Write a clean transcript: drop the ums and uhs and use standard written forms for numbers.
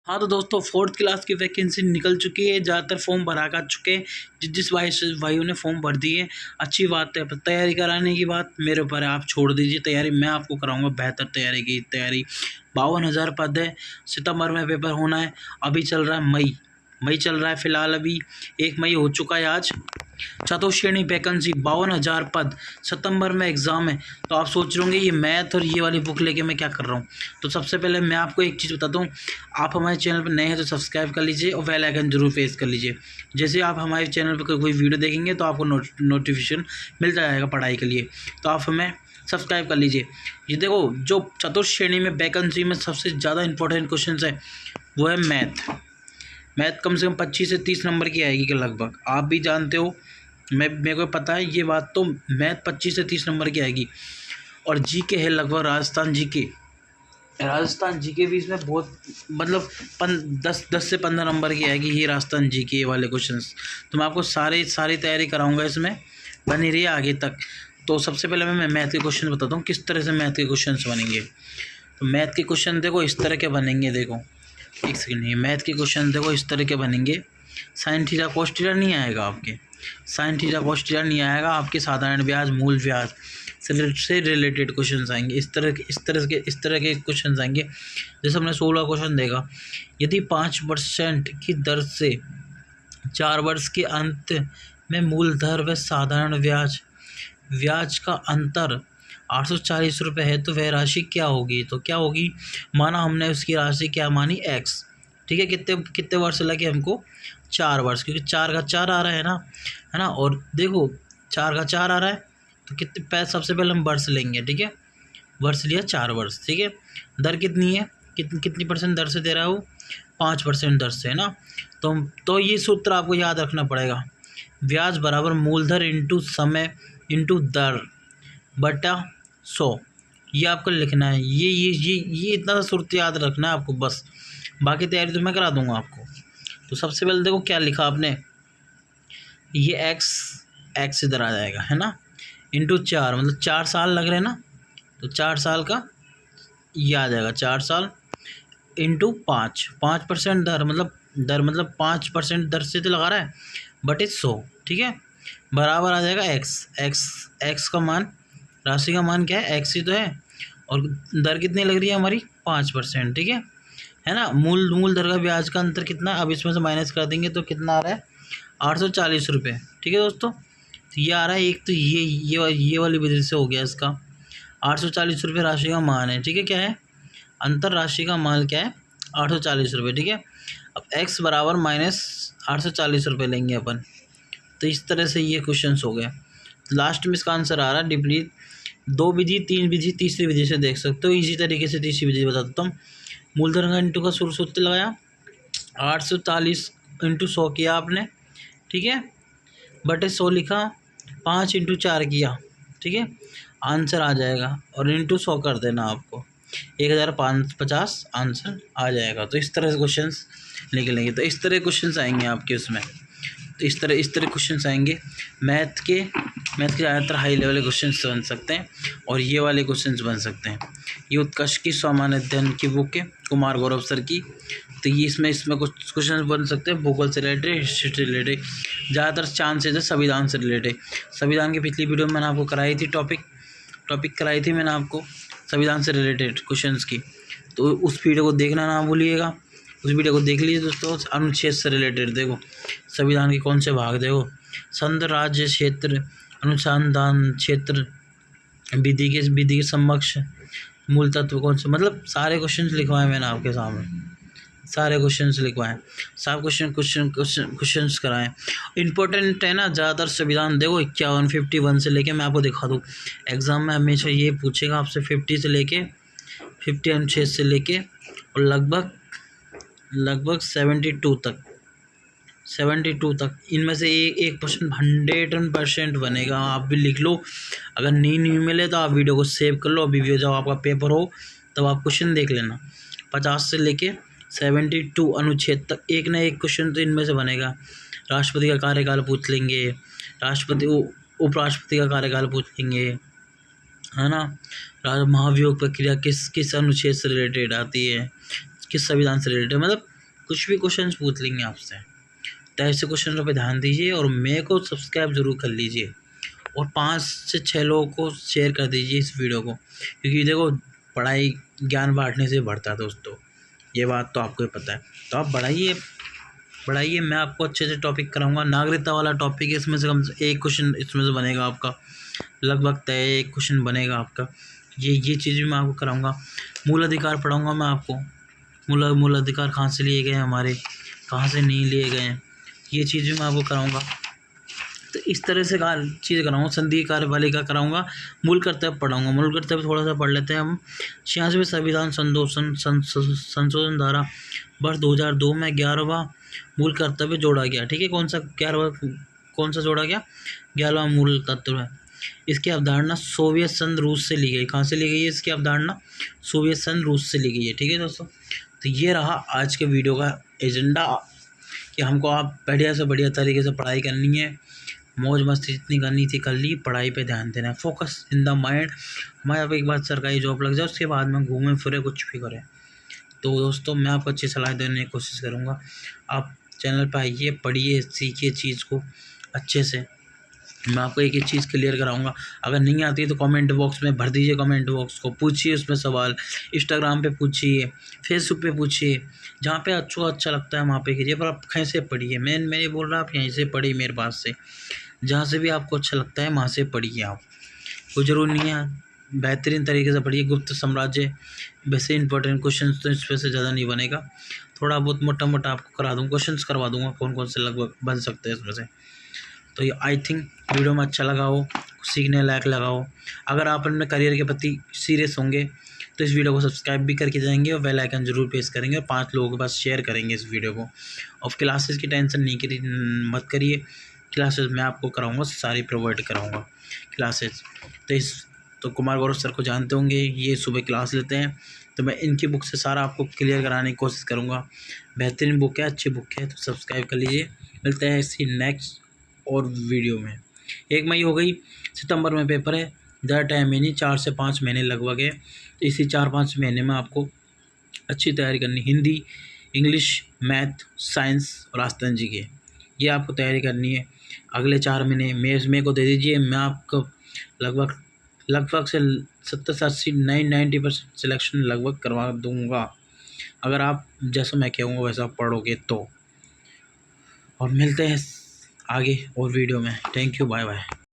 हाँ तो दोस्तों, फोर्थ क्लास की वैकेंसी निकल चुकी है। ज़्यादातर फॉर्म भरा कर चुके हैं। जिस भाइयों ने फॉर्म भर दिए, अच्छी बात है। पर तैयारी कराने की बात मेरे ऊपर है, आप छोड़ दीजिए तैयारी, मैं आपको कराऊंगा बेहतर तैयारी की तैयारी। 52,000 पद है। सितंबर में पेपर होना है। अभी चल रहा है मई चल रहा है फिलहाल। अभी 1 मई हो चुका है आज। चतुश्रेणी वैकेंसी 52,000 पद, सितंबर में एग्ज़ाम है। तो आप सोच रहे होंगे ये मैथ और ये वाली बुक लेके मैं क्या कर रहा हूँ। तो सबसे पहले मैं आपको एक चीज़ बताता हूँ, आप हमारे चैनल पर नए हैं तो सब्सक्राइब कर लीजिए और बेल आइकन जरूर प्रेस कर लीजिए। जैसे आप हमारे चैनल पर कोई वीडियो देखेंगे तो आपको नोटिफिकेशन मिलता जाएगा पढ़ाई के लिए। तो आप हमें सब्सक्राइब कर लीजिए। ये देखो, जो चतुर्श्रेणी में वैकेंसी में सबसे ज़्यादा इंपॉर्टेंट क्वेश्चन है वो है मैथ कम से कम 25 से 30 नंबर की आएगी के लगभग। आप भी जानते हो, मेरे को पता है ये बात। तो मैथ 25 से 30 नंबर की आएगी। और जीके है लगभग राजस्थान जीके भी इसमें बहुत, मतलब 10 से 15 नंबर की आएगी ये राजस्थान जीके वाले क्वेश्चंस। तो मैं आपको सारी तैयारी कराऊंगा इसमें, बनी रही आगे तक। तो सबसे पहले मैं मैथ के क्वेश्चन बताता हूँ किस तरह से मैथ के क्वेश्चन बनेंगे। तो मैथ के क्वेश्चन देखो इस तरह के बनेंगे। देखो एक सेकेंड, ये मैथ के क्वेश्चन देखो इस तरह के बनेंगे। साइन थीटा कोस थीटा नहीं आएगा आपके, साइन थीटा कोस थीटा नहीं आएगा आपके। साधारण ब्याज, मूल ब्याज से रिलेटेड क्वेश्चन आएंगे। इस तरह के क्वेश्चन आएंगे। जैसे हमने 16 क्वेश्चन देखा, यदि 5% की दर से 4 वर्ष के अंत में मूल दर व साधारण ब्याज का अंतर 840 रुपये है तो वह राशि क्या होगी। तो क्या होगी, माना हमने उसकी राशि क्या मानी, एक्स। ठीक है, कितने वर्ष लगे हमको, 4 वर्ष, क्योंकि 4 का 4 आ रहा है ना। और देखो 4 का 4 आ रहा है तो कितने पैसे, सबसे पहले हम वर्ष लेंगे। ठीक है, वर्ष लिया 4 वर्ष। ठीक है, दर कितनी है, कितनी परसेंट दर से दे रहा है वो, 5% दर से, है ना। तो ये सूत्र आपको याद रखना पड़ेगा। ब्याज बराबर मूलधर इंटू समय इंटू दर बटा 100। ये आपको लिखना है। ये इतना सूत्र याद रखना है आपको बस। बाकी तैयारी तो मैं करा दूंगा आपको। तो सबसे पहले देखो क्या लिखा आपने, ये एक्स इधर आ जाएगा, है ना, इंटू 4, मतलब 4 साल लग रहे हैं ना। तो 4 साल का ये आ जाएगा, 4 साल इंटू 5% दर, मतलब 5% दर से तो लगा रहा है, बटे 100। ठीक है, बराबर आ जाएगा एक्स का मान, राशि का मान क्या है, एक्स ही तो है। और दर कितनी लग रही है हमारी, 5%। ठीक है ना। मूल दर का ब्याज का अंतर कितना, अब इसमें से माइनस कर देंगे तो कितना आ रहा है, 840 रुपये। ठीक है दोस्तों, तो ये आ रहा है एक। तो ये वाली वजह से हो गया इसका, 840 रुपये राशि का मान है। ठीक है, क्या है, अंतर राशि का मान क्या है, 840 रुपये। ठीक है, अब एक्स बराबर माइनस 840 रुपये लेंगे अपन। तो इस तरह से ये क्वेश्चन हो गए। लास्ट में इसका आंसर आ रहा है डिप्लीट। 2 विधि, 3 विधि, तीसरी विधि से देख सकते हो। इसी तरीके से तीसरी विधि बता देता हूँ। मूलधन का इंटू का सूत्र लगाया, 840 इंटू 100 किया आपने। ठीक है, बटे 100 लिखा, 5 इंटू 4 किया। ठीक है, आंसर आ जाएगा। और इंटू 100 कर देना आपको, 1550 आंसर आ जाएगा। तो इस तरह से क्वेश्चन निकलेंगे। तो इस तरह क्वेश्चन आएंगे आपके उसमें। तो इस तरह क्वेश्चन आएंगे मैथ के ज़्यादातर हाई लेवल के क्वेश्चन बन सकते हैं। और ये वाले क्वेश्चन बन सकते हैं। ये उत्कर्ष की सामान्य अध्ययन की बुक है, कुमार गौरव सर की। तो ये इसमें कुछ क्वेश्चन बन सकते हैं भूगोल से रिलेटेड, हिस्ट्री से रिलेटेड। ज़्यादातर चांसेज है संविधान से रिलेटेड। संविधान की पिछली वीडियो में मैंने आपको कराई थी, टॉपिक कराई थी मैंने आपको संविधान से रिलेटेड क्वेश्चंस की। तो उस वीडियो को देखना ना भूलिएगा, उस वीडियो को देख लीजिए दोस्तों। अनुच्छेद से रिलेटेड देखो, संविधान के कौन से भाग, देखो संघ राज्य क्षेत्र, अनुसंधान क्षेत्र, विधि के समक्ष मूल तत्व कौन से, मतलब सारे क्वेश्चन लिखवाए मैंने आपके सामने, सारे क्वेश्चंस लिखवाएं, सब क्वेश्चंस कराएं। इंपॉर्टेंट है ना ज़्यादातर संविधान। देखो 51, 51 से लेके, मैं आपको दिखा दूँ, एग्ज़ाम में हमेशा ये पूछेगा आपसे 50 से लेके 50 अनुच्छेद से लेके और लगभग 72 तक इनमें से एक क्वेश्चन 100% बनेगा। आप भी लिख लो, अगर नहीं मिले तो आप वीडियो को सेव कर लो। अभी भी जब आपका पेपर हो तब आप क्वेश्चन देख लेना। 50 से लेके 72 अनुच्छेद तक एक ना एक क्वेश्चन तो इनमें से बनेगा। राष्ट्रपति का कार्यकाल पूछ लेंगे, उपराष्ट्रपति का कार्यकाल पूछ लेंगे, है ना। महाभियोग प्रक्रिया किस अनुच्छेद से रिलेटेड आती है, किस संविधान से रिलेटेड, मतलब कुछ भी क्वेश्चन पूछ लेंगे आपसे। तो ऐसे क्वेश्चनों पे ध्यान दीजिए और मेरे को सब्सक्राइब ज़रूर कर लीजिए और 5 से 6 लोगों को शेयर कर दीजिए इस वीडियो को, क्योंकि देखो पढ़ाई ज्ञान बांटने से बढ़ता है दोस्तों, ये बात तो आपको ही पता है। तो आप बढ़ाइए, मैं आपको अच्छे से टॉपिक कराऊंगा। नागरिकता वाला टॉपिक है, इसमें से कम से एक क्वेश्चन इसमें से बनेगा आपका, लगभग तय एक क्वेश्चन बनेगा आपका। ये चीज़ भी मैं आपको कराऊंगा। मूल अधिकार पढ़ाऊंगा मैं आपको, मूल अधिकार कहाँ से लिए गए हैं हमारे, कहाँ से नहीं लिए गए हैं, ये चीज़ भी मैं आपको कराऊंगा। तो इस तरह से चीज़ें कराऊंगा। संधि कार्यपालिका कराऊंगा, मूल कर्तव्य पढ़ाऊंगा। मूल कर्तव्य थोड़ा सा पढ़ लेते हैं हम। 86वें संविधान संशोधन धारा वर्ष 2002 में 11वां मूल कर्तव्य जोड़ा गया। ठीक है, कौन सा जोड़ा गया? 11वां मूल तत्व है। इसकी अवधारणा सोवियत संघ रूस से ली गई। कहाँ से ली गई है इसकी अवधारणा? सोवियत संघ रूस से ली गई है। ठीक है दोस्तों, तो ये रहा आज के वीडियो का एजेंडा कि हमको आप बढ़िया से बढ़िया तरीके से पढ़ाई करनी है, मौज मस्ती जितनी करनी थी कर ली, पढ़ाई पे ध्यान देना है, फोकस इन द माइंड। हमारे अब एक बार सरकारी जॉब लग जाए, उसके बाद में घूमें फिरे कुछ भी करें। तो दोस्तों मैं आपको अच्छी सलाह देने की कोशिश करूँगा। आप चैनल पर आइए, पढ़िए, सीखिए चीज़ को अच्छे से। मैं आपको एक एक चीज़ क्लियर कराऊंगा। अगर नहीं आती है तो कमेंट बॉक्स में भर दीजिए, कमेंट बॉक्स को पूछिए, उसमें सवाल इंस्टाग्राम पे पूछिए, फेसबुक पे पूछिए, जहाँ पे अच्छा लगता है वहाँ पे कीजिए, पर आप कहीं से पढ़िए। मैं ये बोल रहा आप यहीं से पढ़िए, मेरे पास से, जहाँ से भी आपको अच्छा लगता है वहाँ से पढ़िए। आप कोई ज़रूरी नहीं है, बेहतरीन तरीके से पढ़िए। गुप्त साम्राज्य वैसे इंपॉर्टेंट क्वेश्चन तो इस पर से ज़्यादा नहीं बनेगा, थोड़ा बहुत मोटा मोटा आपको करा दूँगा, क्वेश्चन करवा दूँगा कौन कौन से लगभग बन सकते हैं इसमें से। तो ये आई थिंक वीडियो में अच्छा लगा हो, सीखने लायक लगा हो। अगर आप अपने करियर के प्रति सीरियस होंगे तो इस वीडियो को सब्सक्राइब भी करके जाएंगे और बेल आइकन जरूर प्रेस करेंगे और 5 लोगों के पास शेयर करेंगे इस वीडियो को। और क्लासेस की टेंशन नहीं मत करिए, क्लासेस मैं आपको कराऊंगा, सारी प्रोवाइड कराऊंगा क्लासेस। तो कुमार गौरव सर को जानते होंगे, ये सुबह क्लास लेते हैं, तो मैं इनकी बुक से सारा आपको क्लियर कराने की कोशिश करूँगा। बेहतरीन बुक है, अच्छी बुक है, तो सब्सक्राइब कर लीजिए। मिलते हैं इसी नेक्स्ट और वीडियो में। 1 मई हो गई, सितंबर में पेपर है, ज़्यादा टाइम ही नहीं, 4 से 5 महीने लगभग है। तो इसी 4-5 महीने में आपको अच्छी तैयारी करनी, हिंदी, इंग्लिश, मैथ, साइंस और राजस्थान जी के, ये आपको तैयारी करनी है। अगले 4 महीने मेरे को दे दीजिए, मैं आपको लगभग से 70 से 80 90% सिलेक्शन लगभग करवा दूँगा, अगर आप जैसा मैं कहूँगा वैसा पढ़ोगे तो। और मिलते हैं आगे और वीडियो में। Thank you, bye bye.